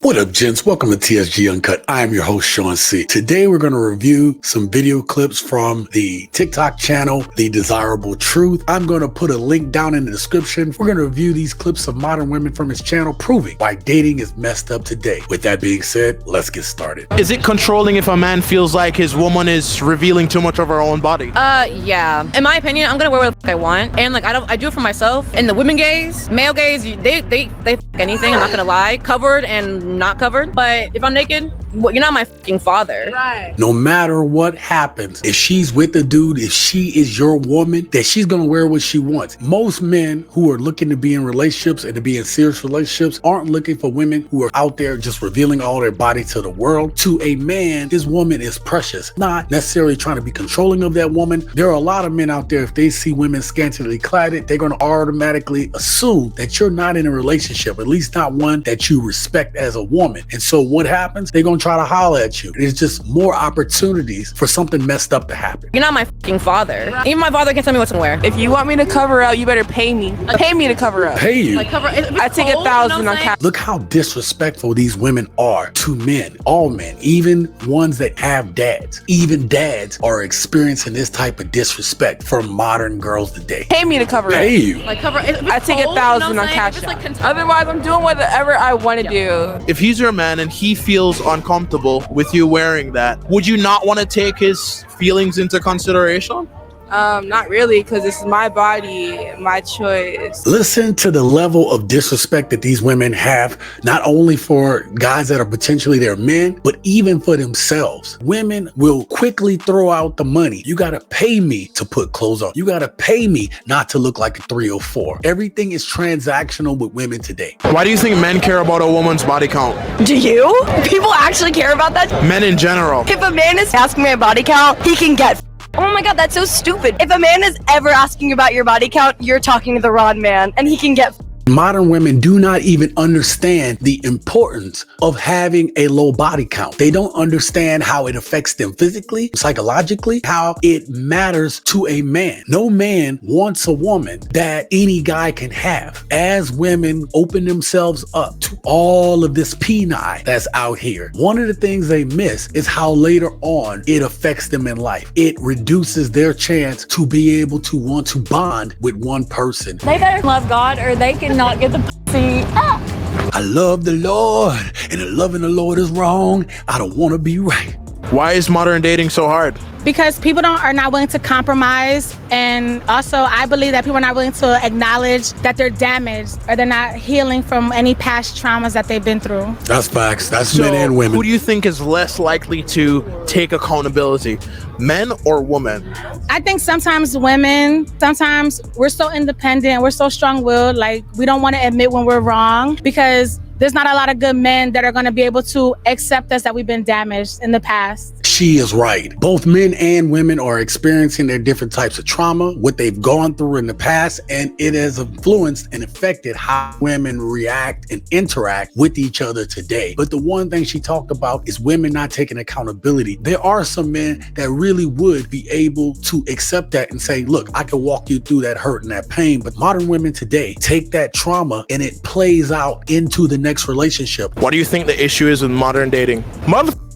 What up, gents? Welcome to TSG Uncut. I am your host, Sean C. Today, we're going to review some video clips from the TikTok channel, The Desirable Truth. I'm going to put a link down in the description. We're going to review these clips of modern women from his channel, proving why dating is messed up today. With that being said, let's get started. Is it controlling if a man feels like his woman is revealing too much of her own body? Yeah. In my opinion, I'm gonna wear what the fuck I want, and like I do it for myself. And the women gays, male gays, they fuck anything. I'm not gonna lie, covered and not covered. But if I'm naked, well, you're not my fucking father. Right. No matter what happens, if she's with a dude, if she is your woman, that she's gonna wear what she wants. Most men who are looking to be in relationships and to be in serious relationships aren't looking for women who are out there just revealing all their body to the world. To a man, his woman is precious. Not necessarily trying to be controlling of that woman. There are a lot of men out there, if they see women scantily clad, they're gonna automatically assume that you're not in a relationship, at least not one that you respect as a woman. And so what happens? They're gonna try to holler at you. There's just more opportunities for something messed up to happen. You're not my fucking father. Even my father can tell me what to wear. If you want me to cover up, you better pay me. Pay me to cover up. Pay you. Like cover. I take 1,000 on cash. Look how disrespectful these women are to men, all men, even ones that have dads. Even dads are experiencing this type of disrespect from modern girls today. Pay me to cover up. Pay you. Like cover. I take 1,000 on cash. Otherwise, I'm doing whatever I want to do. If he's your man and he feels uncomfortable with you wearing that, would you not want to take his feelings into consideration? Not really, because it's my body, my choice. Listen to the level of disrespect that these women have, not only for guys that are potentially their men, but even for themselves. Women will quickly throw out the money. You gotta pay me to put clothes on. You gotta pay me not to look like a 304. Everything is transactional with women today. Why do you think men care about a woman's body count? Do you? People actually care about that? Men in general. If a man is asking my body count, he can get. Oh my god, that's so stupid. If a man is ever asking about your body count, you're talking to the wrong man, and he can get. Modern women do not even understand the importance of having a low body count. They don't understand how it affects them physically, psychologically, how it matters to a man. No man wants a woman that any guy can have. As women open themselves up to all of this peni that's out here, one of the things they miss is how later on it affects them in life. It reduces their chance to be able to want to bond with one person. They better love God or they cannot get the pussy. I love the Lord, and loving the Lord is wrong. I don't want to be right. Why is modern dating so hard? Because people are not willing to compromise, and also I believe that people are not willing to acknowledge that they're damaged or they're not healing from any past traumas that they've been through. That's facts. That's So, men and women. who do you think is less likely to take accountability, men or women? I think sometimes women, we're so independent, we're so strong-willed, like we don't want to admit when we're wrong because there's not a lot of good men that are going to be able to accept us that we've been damaged in the past. She is right. Both men and women are experiencing their different types of trauma, what they've gone through in the past, and it has influenced and affected how women react and interact with each other today. But the one thing she talked about is women not taking accountability. There are some men that really would be able to accept that and say, look, I can walk you through that hurt and that pain. But modern women today take that trauma and it plays out into the next relationship. What do you think the issue is with modern dating?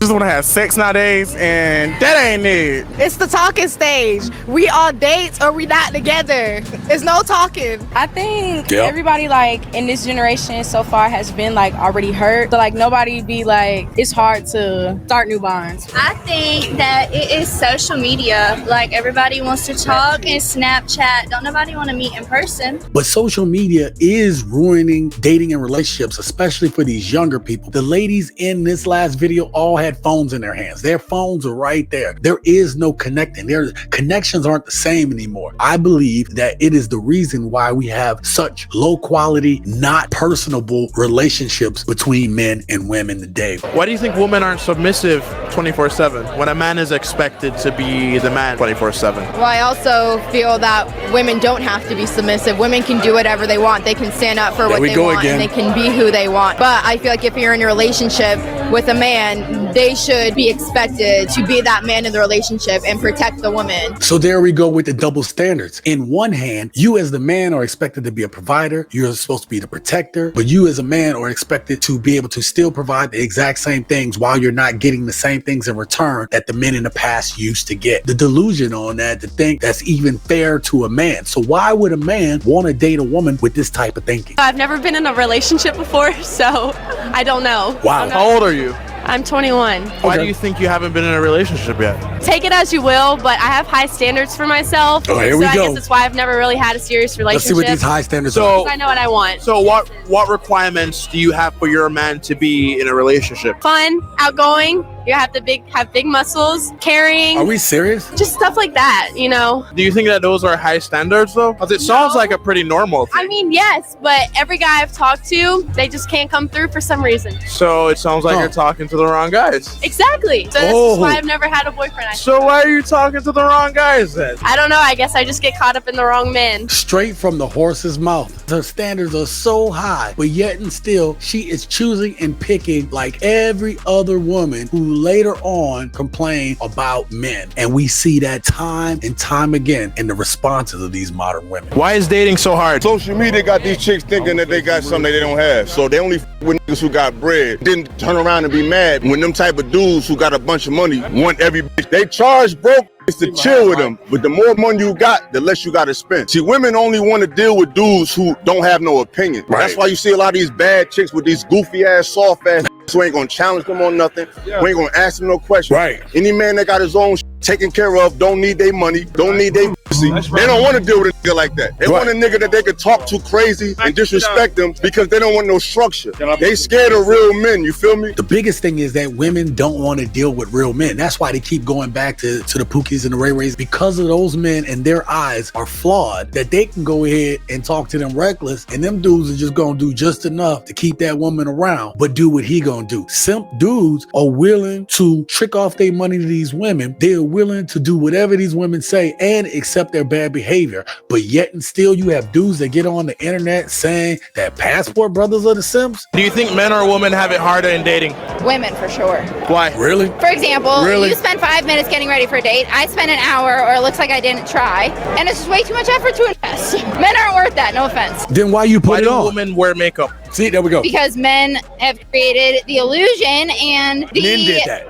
Just want to have sex nowadays, and that ain't it. It's the talking stage. We on dates or we not together. It's no talking. I think Yep. everybody like in this generation so far has been like already hurt. So like nobody be like, it's hard to start new bonds. I think that it is social media. Like everybody wants to talk and Snapchat. Don't nobody want to meet in person. But social media is ruining dating and relationships, especially for these younger people. The ladies in this last video all had phones in their hands. Their phones are right there. There is no connecting. Their connections aren't the same anymore. I believe that it is the reason why we have such low quality, not personable relationships between men and women today. Why do you think women aren't submissive 24/7 when a man is expected to be the man 24/7? Well, I also feel that women don't have to be submissive. Women can do whatever they want. They can stand up for what they want and they can be who they want. But I feel like if you're in a relationship with a man, they should be expected to be that man in the relationship and protect the woman. So there we go with the double standards. In one hand, you as the man are expected to be a provider. You're supposed to be the protector, but you as a man are expected to be able to still provide the exact same things while you're not getting the same things in return that the men in the past used to get. The delusion on that to think that's even fair to a man. So why would a man want to date a woman with this type of thinking? I've never been in a relationship before, so I don't know. Wow. How old are you? I'm 21. Why do you think you haven't been in a relationship yet? Take it as you will, but I have high standards for myself. Oh, here we I go. guess that's why I've never really had a serious Let's see relationship. what these high standards are. So I know what I want. So what requirements do you have for your man to be in a relationship? Fun, outgoing. You have to have big muscles, caring. Are we serious? Just stuff like that, you know. Do you think that those are high standards though? Because it sounds like a pretty normal thing. I mean, yes, but every guy I've talked to, they just can't come through for some reason. So it sounds like you're talking to the wrong guys. Exactly. So this is why I've never had a boyfriend. So why are you talking to the wrong guys then? I don't know. I guess I just get caught up in the wrong men. Straight from the horse's mouth. Her standards are so high, but yet and still, she is choosing and picking like every other woman who later on complain about men. And we see that time and time again in the responses of these modern women. Why is dating so hard? Social media got these chicks thinking that they got something they don't have. So they only with niggas who got bread. Then turn around and be mad when them type of dudes who got a bunch of money want every bitch. They charge broke to chill with them, but the more money you got, the less you got to spend. See, women only want to deal with dudes who don't have no opinion. Right. That's why you see a lot of these bad chicks with these goofy ass, soft ass who ain't gonna challenge them on nothing, who ain't gonna ask them no questions. Right. Any man that got his own taken care of, don't need their money, don't need their pussy. They don't want to deal with a nigga like that. They want a nigga that they could talk to crazy and disrespect them because they don't want no structure. They scared of real men, you feel me? The biggest thing is that women don't want to deal with real men. That's why they keep going back to the Pookies and the Ray Rays, because of those men and their eyes are flawed that they can go ahead and talk to them reckless, and them dudes are just gonna do just enough to keep that woman around, but do what he gonna do. Simp dudes are willing to trick off their money to these women. They're willing to do whatever these women say and accept their bad behavior, but yet and still you have dudes that get on the internet saying that passport brothers are the simps. Do you think men or women have it harder in dating? Women for sure. Why? Really? For example, Really? you spend 5 minutes getting ready for a date. I spend an hour, or it looks like I didn't try, and it's just way too much effort to invest. Men aren't worth that, no offense. Then why you put it on? Why do women wear makeup? See, there we go. Because men have created the illusion and Men did that.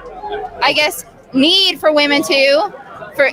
I guess, need for women to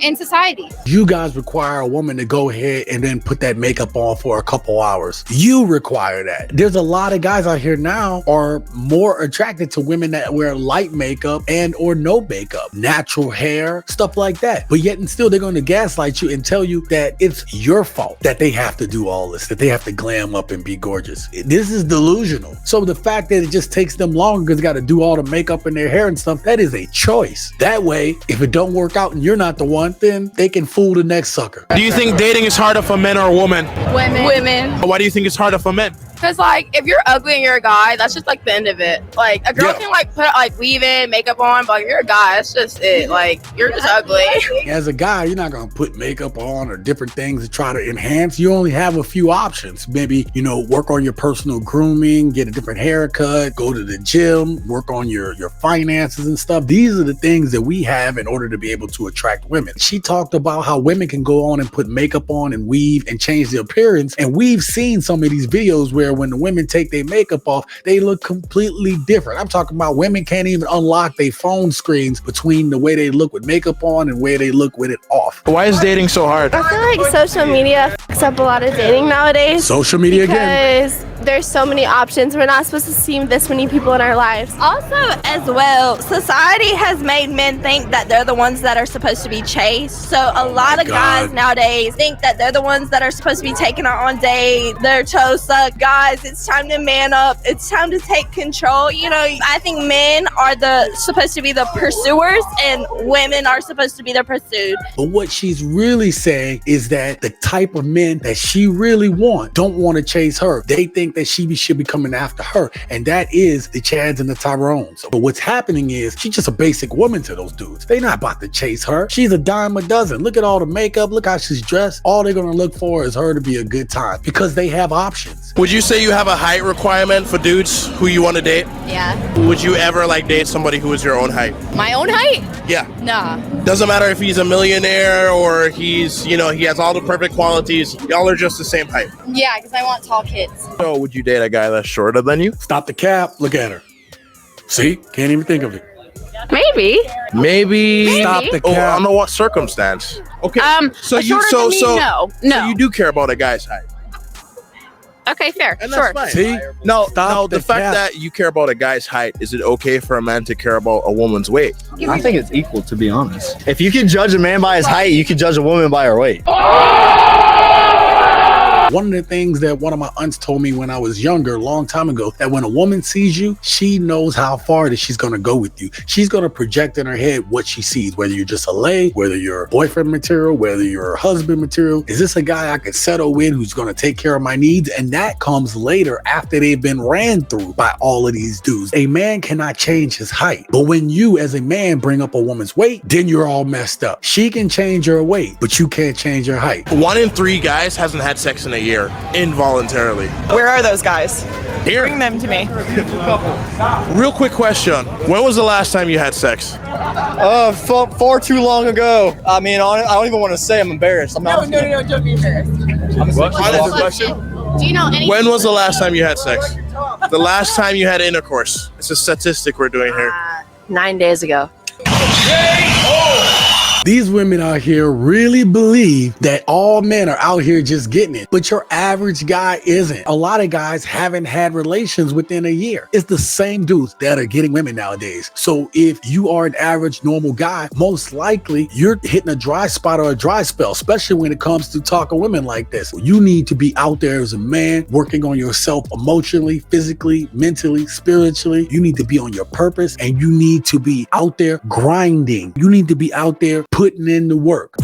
in society. You guys require a woman to go ahead and then put that makeup on for a couple hours. You require that. There's a lot of guys out here now are more attracted to women that wear light makeup and or no makeup, natural hair, stuff like that. But yet and still they're going to gaslight you and tell you that it's your fault that they have to do all this, that they have to glam up and be gorgeous. This is delusional. So the fact that it just takes them longer because they got to do all the makeup in their hair and stuff, that is a choice. That way, if it don't work out and you're not the one, then they can fool the next sucker. Do you think dating is harder for men or women? Women. Why do you think it's harder for men? Because, like, if you're ugly and you're a guy, that's just, like, the end of it. Like, a girl can, like, put, like, weave in, makeup on, but, like, if you're a guy, that's just it. Like, you're just ugly. As a guy, you're not going to put makeup on or different things to try to enhance. You only have a few options. Maybe, work on your personal grooming, get a different haircut, go to the gym, work on your finances and stuff. These are the things that we have in order to be able to attract women. She talked about how women can go on and put makeup on and weave and change their appearance. And we've seen some of these videos where when the women take their makeup off, they look completely different. I'm talking about women can't even unlock their phone screens between the way they look with makeup on and where they look with it off. Why is dating so hard? I feel like social media fucks up a lot of dating nowadays. Social media again. Because there's so many options. We're not supposed to see this many people in our lives. Also, as well, society has made men think that they're the ones that are supposed to be chased. So a lot of guys nowadays think that they're the ones that are supposed to be taken out on dates. Their toes suck. Guys, it's time to man up. It's time to take control. I think men are supposed to be the pursuers and women are supposed to be the pursued. But what she's really saying is that the type of men that she really wants don't want to chase her. They think that should be coming after her, and that is the Chads and the Tyrones. But what's happening is she's just a basic woman to those dudes. They not about to chase her. She's a dime a dozen. Look at all the makeup. Look how she's dressed. All they're gonna look for is her to be a good time because they have options. Would you say you have a height requirement for dudes who you want to date? Yeah. Would you ever like date somebody who is your own height? My own height? Yeah. Nah. Doesn't matter if he's a millionaire or he's, he has all the perfect qualities. Y'all are just the same height. Yeah, because I want tall kids. So would you date a guy that's shorter than you? Stop the cap. Look at her. See? Can't even think of it. Maybe. Stop the Oh, cap. under what circumstance? Okay. So you no. you do care about a guy's height. Okay, fair. And Sure. that's fine. See? No, Stop the the fact cap. that you care about a guy's height, is it okay for a man to care about a woman's weight? I think it's equal, to be honest. If you can judge a man by his height, you can judge a woman by her weight. One of the things that one of my aunts told me when I was younger, a long time ago, that when a woman sees you, she knows how far that she's going to go with you. She's going to project in her head what she sees, whether you're just a lay, whether you're boyfriend material, whether you're husband material. Is this a guy I could settle with who's going to take care of my needs? And that comes later after they've been ran through by all of these dudes. A man cannot change his height. But when you as a man bring up a woman's weight, then you're all messed up. She can change her weight, but you can't change her height. 1 in 3 guys hasn't had sex in a year involuntarily. Where are those guys? Here. Bring them to me. Real quick question. When was the last time you had sex? Far too long ago. I mean, I don't even want to say. I'm embarrassed. I'm not. No, don't be embarrassed. Honest question. Do you know any? When was the last time you had sex? The last time you had intercourse. It's a statistic we're doing here. 9 days ago. These women out here really believe that all men are out here just getting it, but your average guy isn't. A lot of guys haven't had relations within a year. It's the same dudes that are getting women nowadays. So if you are an average normal guy, most likely you're hitting a dry spot or a dry spell, especially when it comes to talking women like this. You need to be out there as a man, working on yourself emotionally, physically, mentally, spiritually. You need to be on your purpose and you need to be out there grinding. You need to be out there putting in the work.